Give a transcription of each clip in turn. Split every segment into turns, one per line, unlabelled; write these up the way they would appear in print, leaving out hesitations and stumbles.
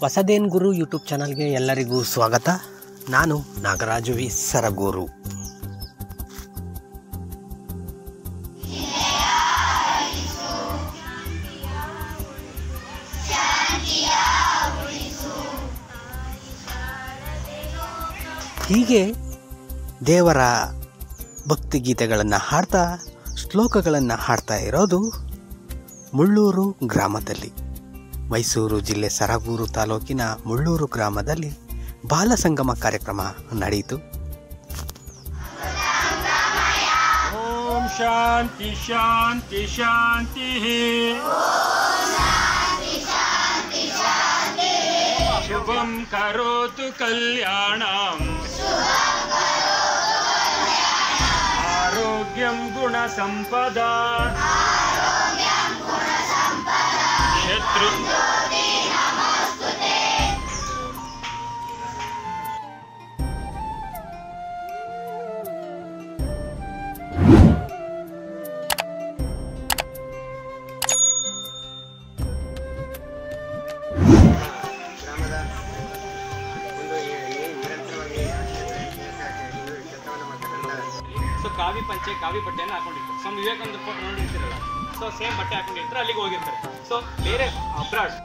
ಹೊಸದೇನ್ ಗುರು YouTube ಚಾನಲ್ಗೆ ಎಲ್ಲರಿಗೂ ಸ್ವಾಗತ. ನಾನು ನಾಗರಾಜು ವಿ ಸರಗೂರು. ಹೀಗೆ ದೇವರ ಭಕ್ತಿಗೀತೆಗಳನ್ನು ಹಾಡ್ತಾ ಶ್ಲೋಕಗಳನ್ನು ಹಾಡ್ತಾ ಇರೋದು ಮುಳ್ಳೂರು ಗ್ರಾಮದಲ್ಲಿ, ಮೈಸೂರು ಜಿಲ್ಲೆ ಸರಗೂರು ತಾಲೂಕಿನ ಮುಳ್ಳೂರು ಗ್ರಾಮದಲ್ಲಿ ಬಾಲಸಂಗಮ ಕಾರ್ಯಕ್ರಮ ನಡೆಯಿತು.
ಓಂ ಶಾಂತಿ ಶಾಂತಿ ಶಾಂತಿ. ಶುಭಂ ಕರೋತು ಕಲ್ಯಾಣಂ. ಆರೋಗ್ಯಂ ಗುಣ ಸಂಪದ. ಶತ್ರು ಕಾವಿ ಪಂಚೆ ಕಾವಿ ಬಟ್ಟೆಯನ್ನು ಹಾಕೊಂಡಿರ್ತಾರೆ. Swami Vivekananda photo ನೋಡಿರ್ತೀರಲ್ಲ, so same ಬಟ್ಟೆ ಹಾಕೊಂಡಿರ್ತಾರೆ, ಅಲ್ಲಿಗೆ ಹೋಗಿರ್ತಾರೆ. ಸೊ ಬೇರೆ ಅಬ್ರಾಡ್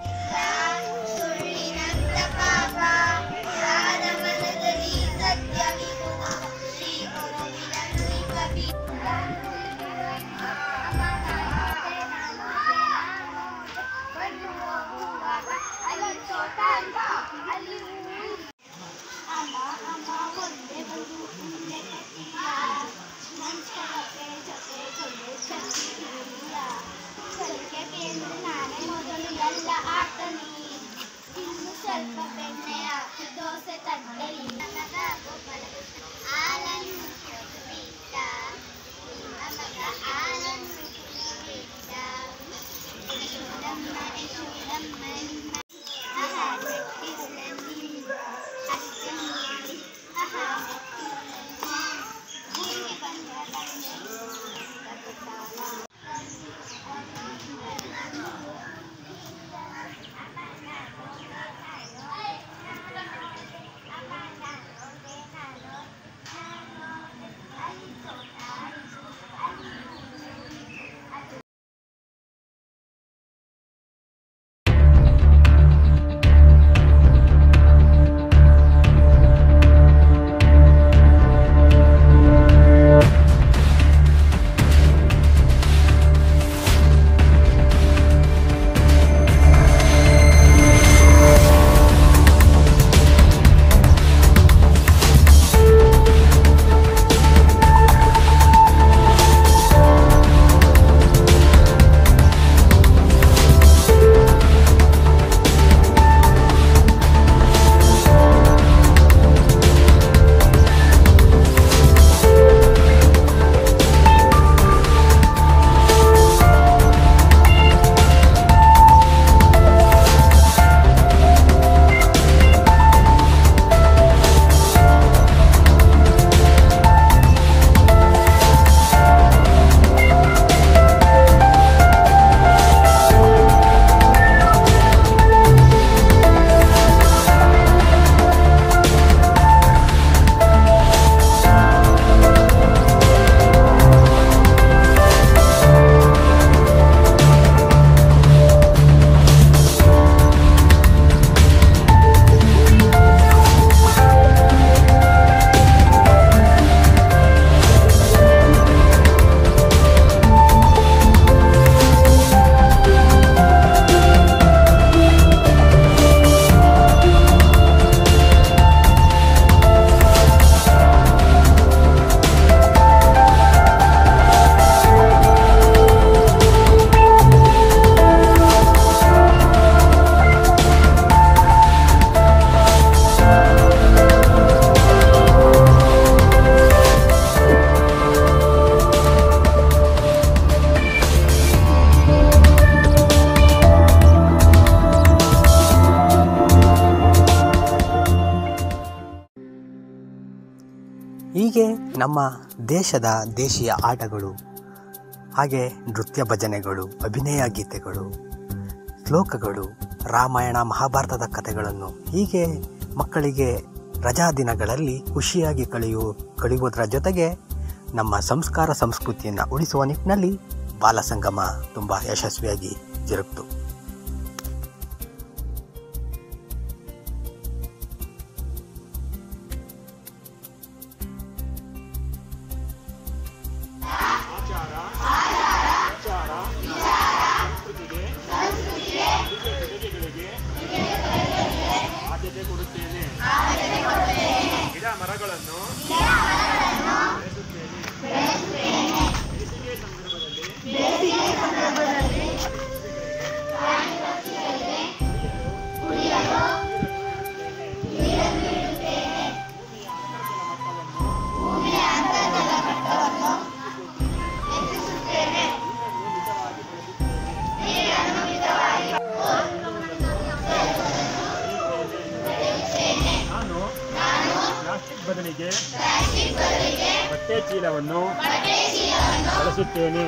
ಹೀಗೆ ನಮ್ಮ ದೇಶದ ದೇಶೀಯ ಆಟಗಳು, ಹಾಗೆ ನೃತ್ಯ ಭಜನೆಗಳು, ಅಭಿನಯ ಗೀತೆಗಳು, ಶ್ಲೋಕಗಳು, ರಾಮಾಯಣ ಮಹಾಭಾರತದ ಕಥೆಗಳನ್ನು ಹೀಗೆ ಮಕ್ಕಳಿಗೆ ರಜಾ ದಿನಗಳಲ್ಲಿ ಖುಷಿಯಾಗಿ ಕಳೆಯುವುದರ ಜೊತೆಗೆ ನಮ್ಮ ಸಂಸ್ಕಾರ ಸಂಸ್ಕೃತಿಯನ್ನು ಉಳಿಸುವ ನಿಟ್ಟಿನಲ್ಲಿ ಬಾಲಸಂಗಮ ತುಂಬ ಯಶಸ್ವಿಯಾಗಿ ಜರುಗಿತು.
ಆದ್ಯತೆ ಕೊಡುತ್ತೇನೆ. ಗಿಡ ಮರಗಳನ್ನು ಬೇಸಿಗೆ ಸಂದರ್ಭದಲ್ಲಿ ಬದಲಿಗೆ ಬಟ್ಟೆ ಚೀಲವನ್ನು ಬಳಸುತ್ತೇನೆ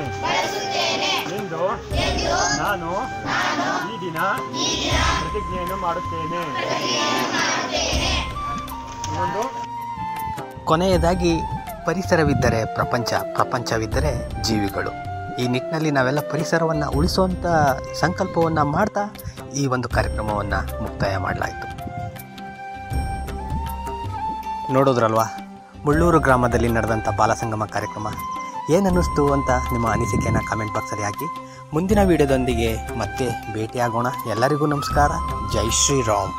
ಎಂದು ನಾನು ಈ ದಿನ ಪ್ರತಿಜ್ಞೆಯನ್ನು ಮಾಡುತ್ತೇನೆ.
ಕೊನೆಯದಾಗಿ ಪರಿಸರವಿದ್ದರೆ ಪ್ರಪಂಚವಿದ್ದರೆ ಜೀವಿಗಳು. ಈ ನಿಟ್ಟಿನಲ್ಲಿ ನಾವೆಲ್ಲ ಪರಿಸರವನ್ನು ಉಳಿಸುವಂಥ ಸಂಕಲ್ಪವನ್ನು ಮಾಡ್ತಾ ಈ ಒಂದು ಕಾರ್ಯಕ್ರಮವನ್ನು ಮುಕ್ತಾಯ ಮಾಡಲಾಯಿತು. ನೋಡೋದ್ರಲ್ವಾ, ಮುಳ್ಳೂರು ಗ್ರಾಮದಲ್ಲಿ ನಡೆದಂಥ ಬಾಲಸಂಗಮ ಕಾರ್ಯಕ್ರಮ ಏನನ್ನಿಸ್ತು ಅಂತ ನಿಮ್ಮ ಅನಿಸಿಕೆಯನ್ನು ಕಾಮೆಂಟ್ ಬಾಕ್ಸಲ್ಲಿ ಹಾಕಿ. ಮುಂದಿನ ವಿಡಿಯೋದೊಂದಿಗೆ ಮತ್ತೆ ಭೇಟಿಯಾಗೋಣ. ಎಲ್ಲರಿಗೂ ನಮಸ್ಕಾರ. ಜೈ ಶ್ರೀರಾಮ್.